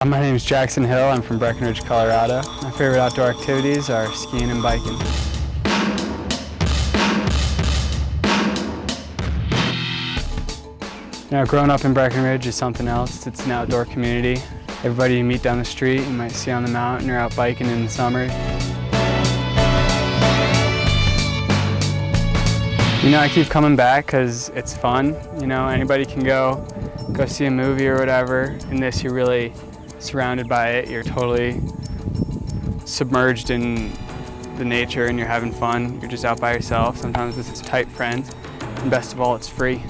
My name is Jackson Hill. I'm from Breckenridge, Colorado. My favorite outdoor activities are skiing and biking. Growing up in Breckenridge is something else. It's an outdoor community. Everybody you meet down the street, you might see on the mountain or out biking in the summer. I keep coming back because it's fun. Anybody can go see a movie or whatever. In this, you're really surrounded by it. You're totally submerged in the nature and you're having fun. You're just out by yourself, sometimes with tight friends. And best of all, it's free.